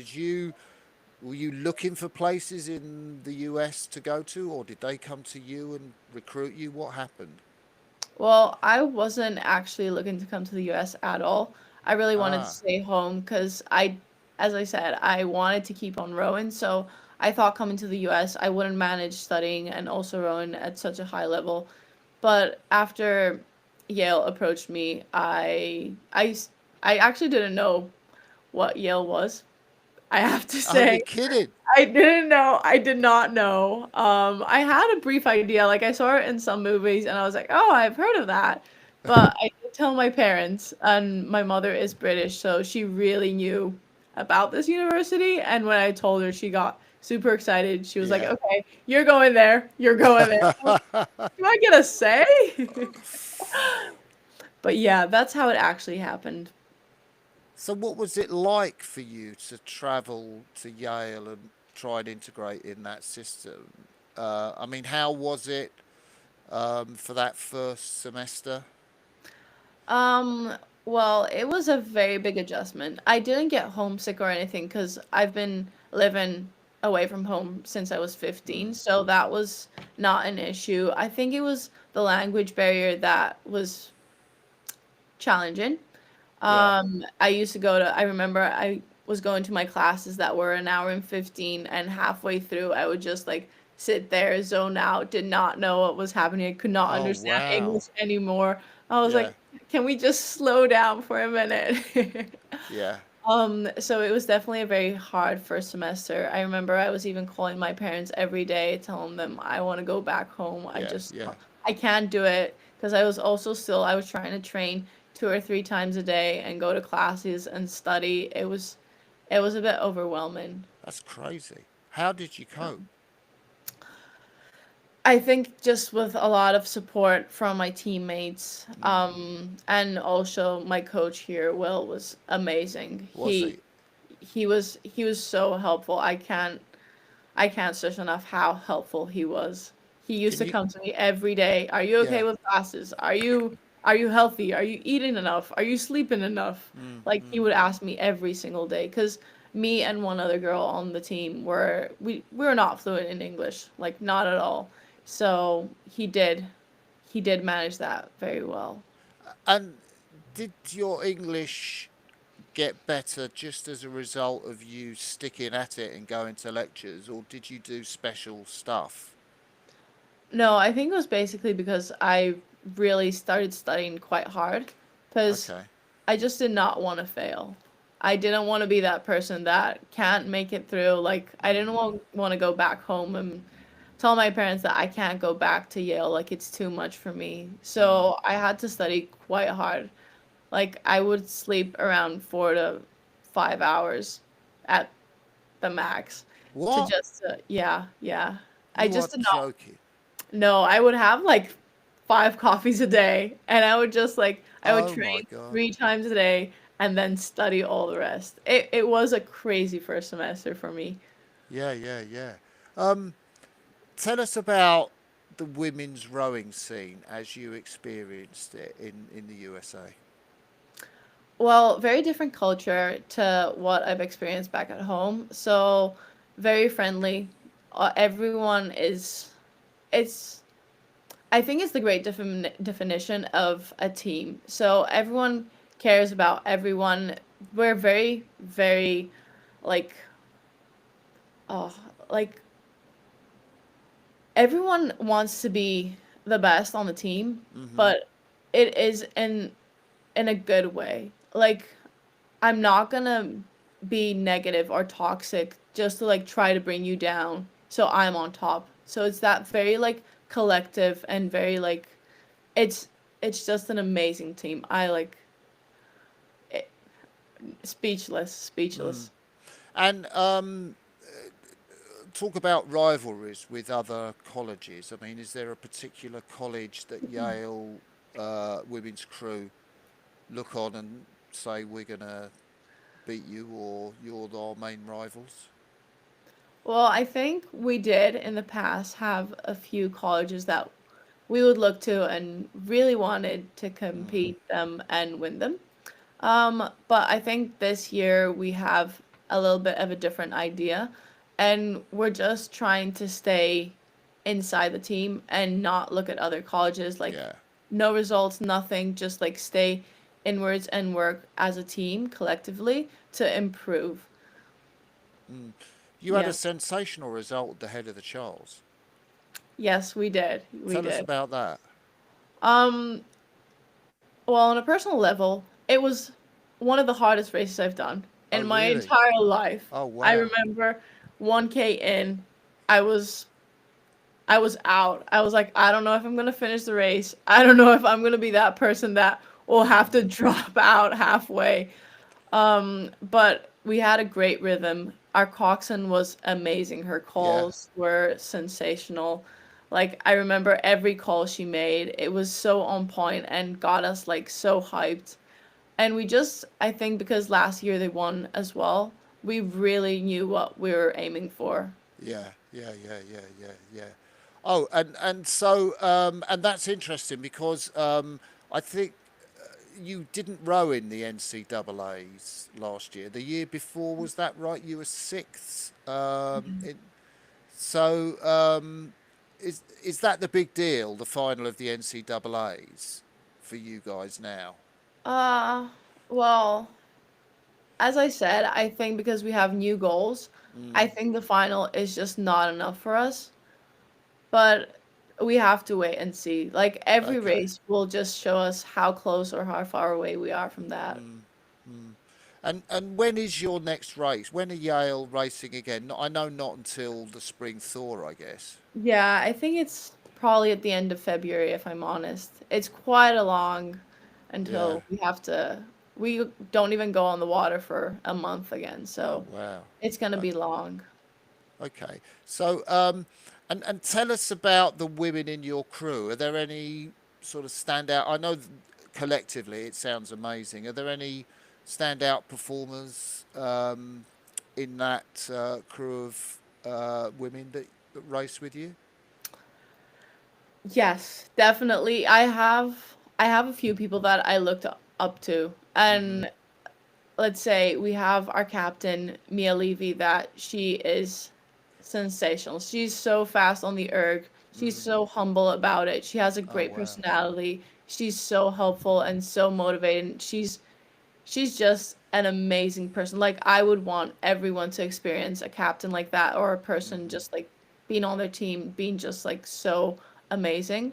Were you looking for places in the US to go to, or did they come to you and recruit you? What happened? Well, I wasn't actually looking to come to the US at all. I really wanted to Ah, stay home because as I said, I wanted to keep on rowing. So I thought coming to the US, I wouldn't manage studying and also rowing at such a high level. But after Yale approached me, I actually didn't know what Yale was. I have to oh, you're say. kidding. I didn't know. I did not know. I had a brief idea. Like I saw it in some movies, and I was like, "Oh, I've heard of that." But I did tell my parents, and my mother is British, so she really knew about this university. And when I told her, she got super excited. She was like, Yeah. "Okay, you're going there. You're going there." I'm like, do I get a say? But yeah, that's how it actually happened. So, what was it like for you to travel to Yale and try and integrate in that system? I mean, how was it for that first semester? Um, well, it was a very big adjustment. I didn't get homesick or anything because I've been living away from home since I was 15, Mm, so that was not an issue. I think it was the language barrier that was challenging. yeah. I used to go to, I remember I was going to my classes that were an hour and 15, and halfway through, I would just like sit there, zone out, did not know what was happening. I could not Oh, understand wow. English anymore. I was Yeah. like, can we just slow down for a minute? Yeah. So it was definitely a very hard first semester. I remember I was even calling my parents every day, telling them I want to go back home. Yeah. Yeah. I can't do it because I was also still, I was trying to train 2 or 3 times a day and go to classes and study. It was a bit overwhelming. That's crazy. How did you cope? I think just with a lot of support from my teammates, Mm, and also my coach here, Will, was amazing. was he? He was so helpful. I can't stress enough how helpful he was. He used Can to you? come to me every day. Are you okay Yeah. with classes? Are you healthy? Are you eating enough? Are you sleeping enough? Mm, Like he mm. would ask me every single day because me and one other girl on the team we were not fluent in English, like not at all. So he did manage that very well. And did your English get better just as a result of you sticking at it and going to lectures, or did you do special stuff? No, I think it was basically because I really started studying quite hard because Okay. I just did not want to fail. I didn't want to be that person that can't make it through. Like, I didn't Mm, want to go back home and tell my parents that I can't go back to Yale. Like, it's too much for me. mm. So I had to study quite hard. Like, I would sleep around 4 to 5 hours at the max to What? just, yeah, yeah. I You are just did not. joking. No, I would have like 5 coffees a day, and I would just like I would Oh my train God. 3 times a day and then study all the rest. It was a crazy first semester for me. Yeah, yeah, yeah. Um, Tell us about the women's rowing scene as you experienced it in the USA. Well, very different culture to what I've experienced back at home. So very friendly. Everyone is it's I think it's the great definition of a team. So everyone cares about everyone. We're very, very like oh, like everyone wants to be the best on the team, Mm-hmm. but it is in a good way. Like I'm not gonna be negative or toxic just to like try to bring you down so I'm on top. So it's that very like collective and very like it's it's just an amazing team. I like it, speechless, Mm. speechless. And talk about rivalries with other colleges. I mean, is there a particular college that Yale women's crew look on and say we're gonna beat you, or you're our main rivals? Well, I think we did in the past have a few colleges that we would look to and really wanted to Mm. compete them and win them. But I think this year we have a little bit of a different idea, and we're just trying to stay inside the team and not look at other colleges. Like, Yeah. no results, nothing, just like stay inwards and work as a team collectively to improve. You had a Yeah. sensational result at the head of the Charles. Yes, we did. We Tell us did. about that. Um, well, on a personal level, it was one of the hardest races I've done Oh, in my really? entire life. Oh, I wow. remember 1K in, I was I was out. I was like, I don't know if I'm gonna finish the race. I don't know if I'm gonna be that person that will have to drop out halfway. But we had a great rhythm. Our coxswain was amazing. Her Yeah. calls were sensational. Like I remember every call she made. It was so on point and got us like so hyped. And we just, I think because last year they won as well, we really knew what we were aiming for. Yeah, yeah, yeah, yeah, yeah, yeah. Oh, and so and that's interesting because I think you didn't row in the NCAA's last year. The year before, was that right? You were sixth. So is that the big deal? The final of the NCAA's for you guys now? Uh, well, as I said, I think because we have new goals, I think the final is just not enough for us. But we have to wait and see. Like every Okay. race will just show us how close or how far away we are from that. And when is your next race? When are Yale racing again? I know not until the spring Thor, I guess. Yeah, I think it's probably at the end of February, if I'm honest. It's quite a long Yeah. until we have to. We don't even go on the water for a month again, so Wow. it's gonna Uh, be long. Okay. So and tell us about the women in your crew. Are there any sort of standout? I know collectively it sounds amazing. Are there any standout performers in that crew of women that race with you? Yes, definitely. I have a few people that I looked up to, and let's say we have our captain Mia Levy that she is sensational. She's so fast on the erg. She's so humble about it. She has a Oh great wow. personality. She's so helpful and so motivated. She's just an amazing person. Like I would want everyone to experience a captain like that or a person just like being on their team being just like so amazing.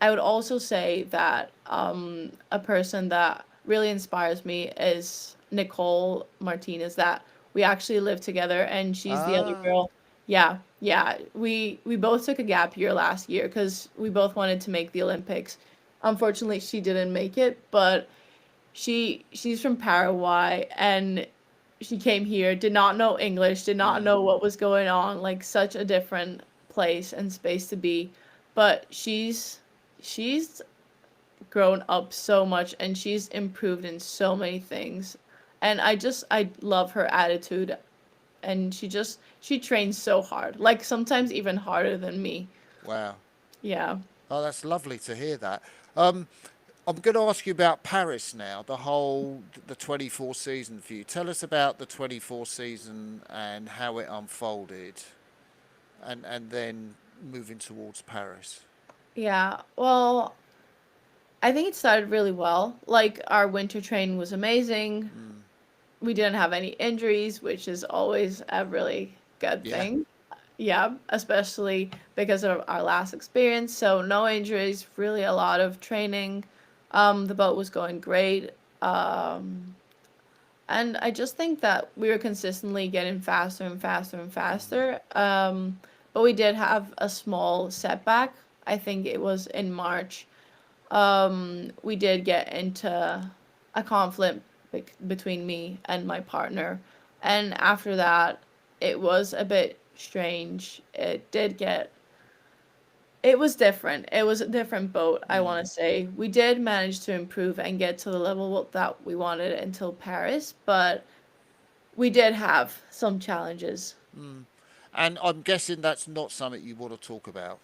I would also say that a person that really inspires me is Nicole Martinez. That we actually live together, and she's the other Ah. girl. Yeah, yeah. We both took a gap year last year because we both wanted to make the Olympics. Unfortunately, she didn't make it, but she's from Paraguay, and she came here, did not know English, did not know what was going on, like such a different place and space to be. But she's grown up so much and she's improved in so many things. And I love her attitude, and she trains so hard. Like sometimes even harder than me. Wow. Yeah. Oh, that's lovely to hear that. Um, I'm going to ask you about Paris now, the 24 season for you. Tell us about the 24 season and how it unfolded, and then moving towards Paris. Yeah. Well, I think it started really well. Like our winter training was amazing. We didn't have any injuries, which is always a really good Yeah. thing. Yeah, especially because of our last experience. So no injuries, really a lot of training. The boat was going great. Um, and I just think that we were consistently getting faster and faster and faster. But we did have a small setback. I think it was in March. We did get into a conflict between me and my partner. And after that, it was a bit strange. It was different. It was a different boat, I want to say. We did manage to improve and get to the level that we wanted until Paris, but we did have some challenges. And I'm guessing that's not something you want to talk about.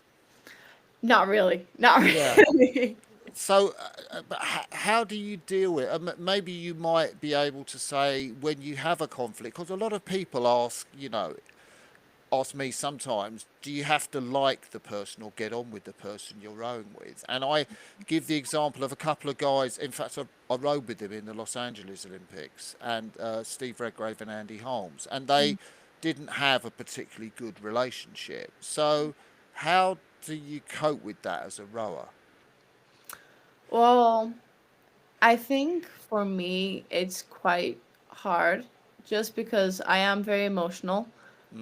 Not really. Not Yeah. really. So, but how do you deal with? Maybe you might be able to say when you have a conflict, because a lot of people ask, ask me sometimes, do you have to like the person or get on with the person you're rowing with? And I give the example of a couple of guys. In fact, I rowed with them in the Los Angeles Olympics, and Steve Redgrave and Andy Holmes, and they didn't have a particularly good relationship. So, how do you cope with that as a rower? Well, I think for me, it's quite hard just because I am very emotional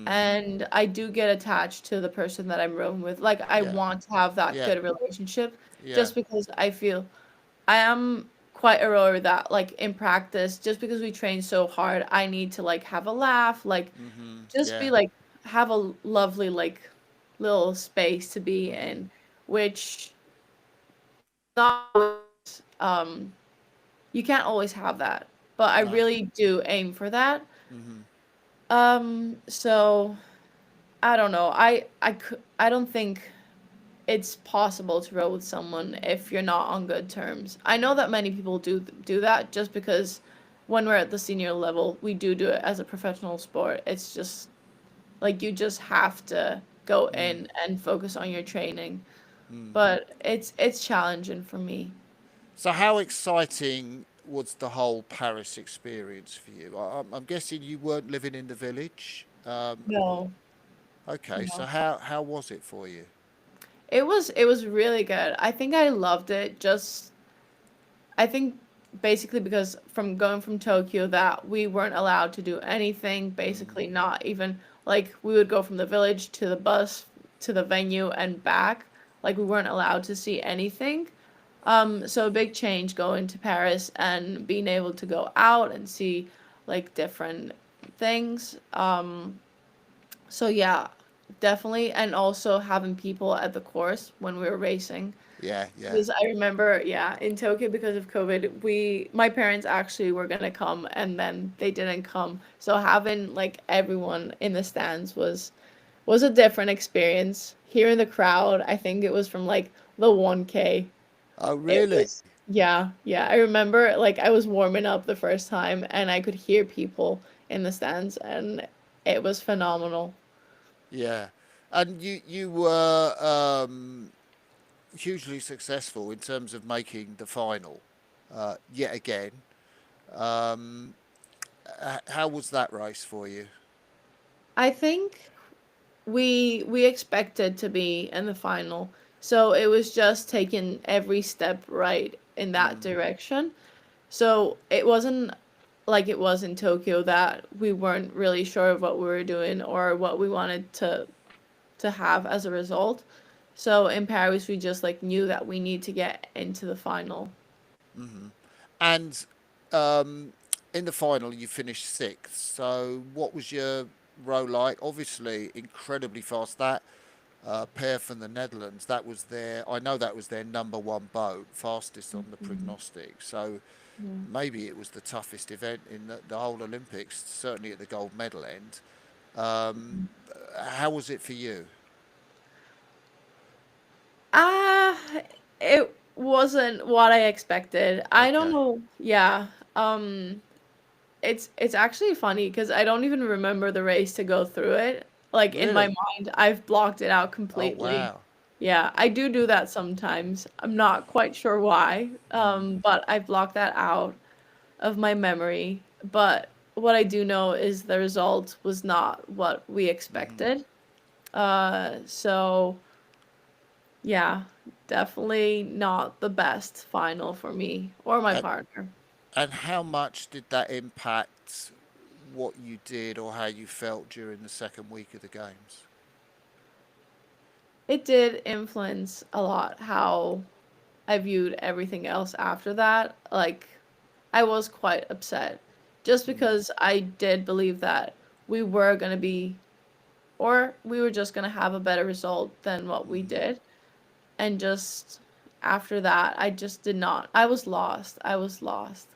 and I do get attached to the person that I'm rowing with. Like, I Yeah, want to have that yeah, good relationship yeah, just because I feel I am quite a rower that, like, in practice, just because we train so hard, I need to, like, have a laugh, like, just be yeah, like, have a lovely, like, little space to be in, which not always, you can't always have that, but I no, really do aim for that. So I don't know. I don't think it's possible to row with someone if you're not on good terms. I know that many people do that just because when we're at the senior level, we do it as a professional sport. It's just like you just have to go in and focus on your training. But it's challenging for me. So, how exciting was the whole Paris experience for you? I'm guessing you weren't living in the village. No, Okay, so no. how was it for you? It was really good. I think I loved it. Just I think basically because from going from Tokyo that we weren't allowed to do anything, basically not even like we would go from the village to the bus to the venue and back. Like we weren't allowed to see anything. So a big change going to Paris and being able to go out and see like different things. So yeah, definitely, and also having people at the course when we were racing. Yeah, yeah. Because I remember, yeah, in Tokyo because of COVID, my parents actually were gonna come and then they didn't come. So having like everyone in the stands was a different experience. Hearing the crowd, I think it was from like the 1K. Oh, It really? was, yeah, yeah. I remember like I was warming up the first time and I could hear people in the stands and it was phenomenal. Yeah. And you were hugely successful in terms of making the final, yet again. Um, how was that race for you? I think we expected to be in the final. So it was just taking every step right in that direction. So it wasn't like it was in Tokyo that we weren't really sure of what we were doing or what we wanted to have as a result. So in Paris we just like knew that we need to get into the final. And um, in the final, you finished sixth. So, what was your row like? Obviously, incredibly fast. That pair from the Netherlands, that was their, I know that was their number one boat, fastest on the prognostic. So, Yeah. maybe it was the toughest event in the whole Olympics, certainly at the gold medal end. Um, how was it for you? Ah, it wasn't what I expected. I don't Okay. know. Yeah. Um it's actually funny because I don't even remember the race to go through it. Like in my Really? mind, I've blocked it out Oh, completely. wow. Yeah, I do that sometimes. I'm not quite sure why, but I blocked that out of my memory. But what I do know is the result was not what we expected. So yeah, definitely not the best final for me or my And, partner. and how much did that impact what you did or how you felt during the second week of the games? It did influence a lot how I viewed everything else after that. Like, I was quite upset just because I did believe that we were going to be, or we were just going to have a better result than what we did. And just after that, I just did not. I was lost. I was lost.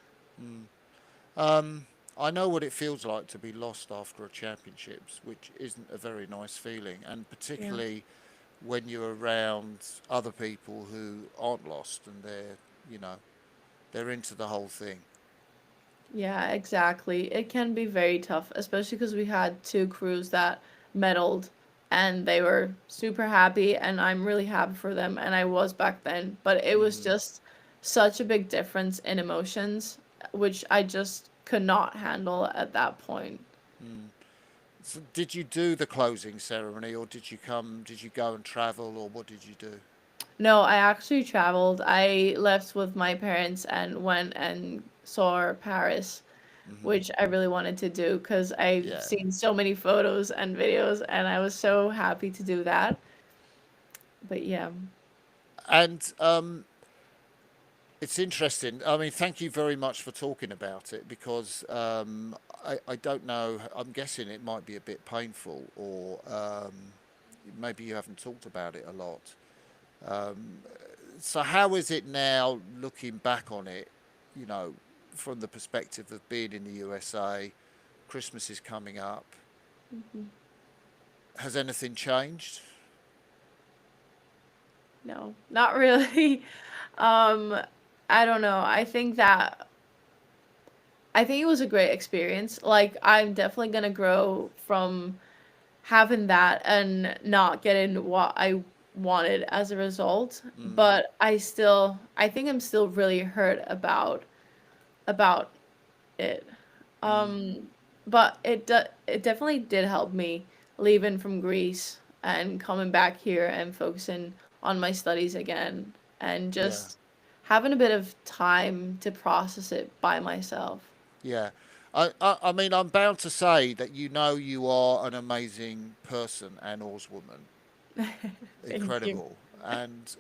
Um, I know what it feels like to be lost after a championships, which isn't a very nice feeling, and Yeah. particularly when you're around other people who aren't lost and you know, they're into the whole thing. Yeah, exactly. It can be very tough, especially because we had two crews that medaled, and they were super happy, and I'm really happy for them, and I was back then. But it was Mm, just such a big difference in emotions, which I just could not handle at that point. mm. So did you do the closing ceremony, or did you come? Did you go and travel, or what did you do? No, I actually traveled. I left with my parents and went and saw Paris, Hmm. which I really wanted to do because I've Yeah. seen so many photos and videos, and I was so happy to do that. But yeah. And it's interesting. I mean, thank you very much for talking about it because I don't know. I'm guessing it might be a bit painful, or maybe you haven't talked about it a lot. Um, so, how is it now looking back on it, you know, from the perspective of being in the USA? Christmas is coming up. Mhm. Has anything changed? No, not really. Um, I don't know. I think it was a great experience. Like, I'm definitely gonna grow from having that and not getting what I wanted as a result. Mm, But I think I'm still really hurt about it. mm, Um, but it definitely did help me leaving from Greece and coming back here and focusing on my studies again and yeah, just having a bit of time to process it by myself. yeah. I mean, I'm bound to say that you know you are an amazing person and oarswoman, Thank you. incredible, and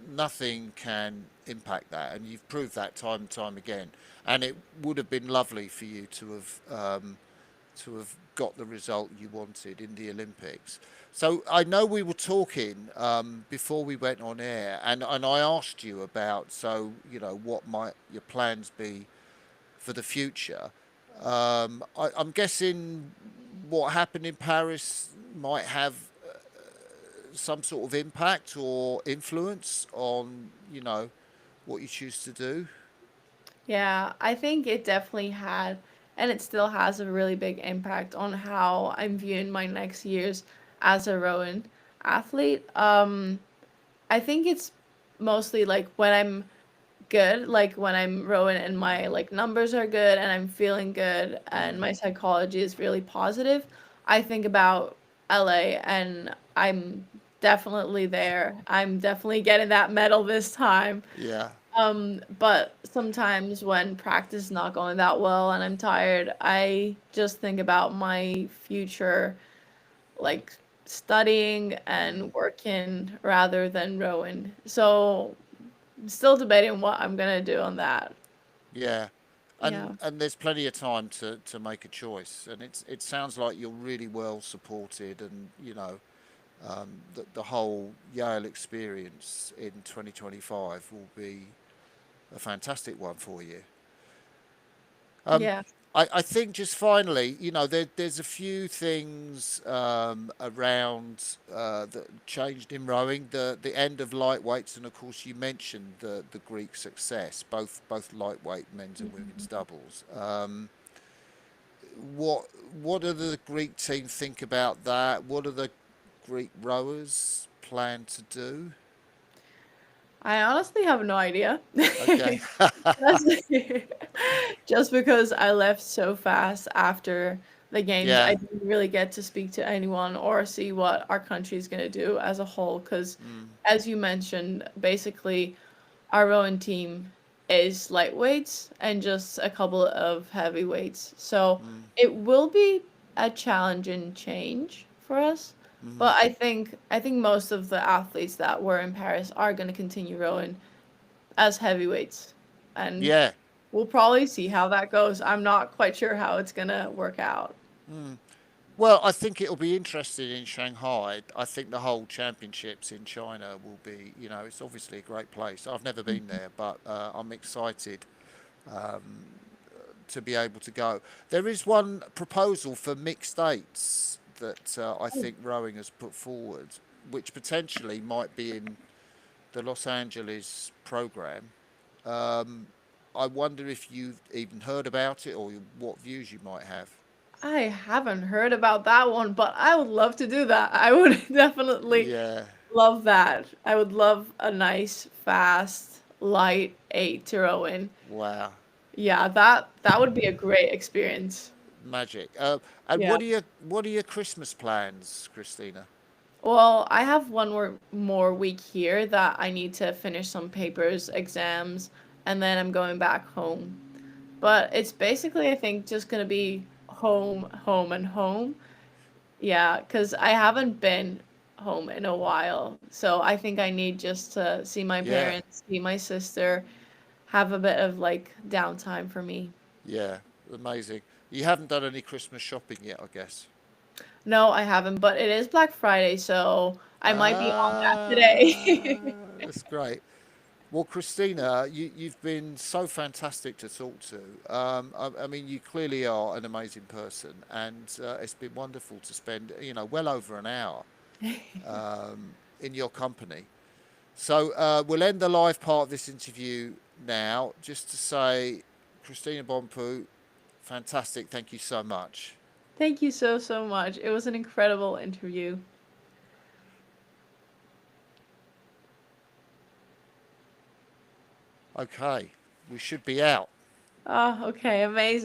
nothing can impact that, and you've proved that time and time again. And it would have been lovely for you to have got the result you wanted in the Olympics. So I know we were talking before we went on air, and I asked you about, so you know, what might your plans be for the future. I'm guessing what happened in Paris might have some sort of impact or influence on, you know, what you choose to do. Yeah, I think it definitely had, and it still has a really big impact on how I'm viewing my next years as a rowing athlete. I think it's mostly like when I'm good, like when I'm rowing and my like numbers are good and I'm feeling good and Mm, my psychology is really positive, I think about LA and I'm definitely there. I'm definitely getting that medal this time. yeah, But sometimes when practice is not going that well and I'm tired, I just think about my future, like studying mm, and working rather than rowing. So I'm still debating what I'm gonna do on that. yeah. Yeah. And there's plenty of time to make a choice, and it sounds like you're really well supported, and you know the whole Yale experience in 2025 will be a fantastic one for you. Um, Yeah. I think just finally, you know, there's a few things around that changed in rowing. The end of lightweights, and of course, you mentioned the Greek success, both lightweight men's and women's doubles. What what do the Greek team think about that? What do the Greek rowers plan to do? I honestly have no idea. Okay. Just, just because I left so fast after the games, I Yeah. didn't really get to speak to anyone or see what our country is going to do as a whole. Because, Mm, as you mentioned, basically, our rowing team is lightweights and just a couple of heavyweights. So mm, it will be a challenging change for us. mm. But I think most of the athletes that were in Paris are going to continue rowing as heavyweights, and Yeah. we'll probably see how that goes. I'm not quite sure how it's going to work out. Mm. Well, I think it'll be interesting in Shanghai. I think the whole championships in China will be, you know, it's obviously a great place. I've never been there, but I'm excited um, to be able to go. There is one proposal for mixed dates that I Oh, think rowing has put forward, which potentially might be in the Los Angeles program. Um, I wonder if you've even heard about it or what views you might have. I haven't heard about that one, but I would love to do that. I would definitely Yeah. love that. I would love a nice, fast, light 8 to row in. Wow. Yeah, that would be a great experience. Magic. And Yeah. what are your Christmas plans, Christina? Well, I have one more week here that I need to finish some papers, exams, and then I'm going back home. But it's basically, I think, just gonna be home, home, and home. Yeah, because I haven't been home in a while. So I think I need just to see my Yeah. parents, see my sister, have a bit of like downtime for me. Yeah. Amazing. You haven't done any Christmas shopping yet, I guess. No, I haven't, but it is Black Friday, so I might be on that Ah, today. that's great. Well, Christina, you've been so fantastic to talk to. I mean, you clearly are an amazing person, and it's been wonderful to spend, well over an hour in your company. So we'll end the live part of this interview now, just to say, Christina Bourmpou, fantastic. Thank you so much. Thank you so, so much. It was an incredible interview. Okay, we should be out. Oh, okay, amazing.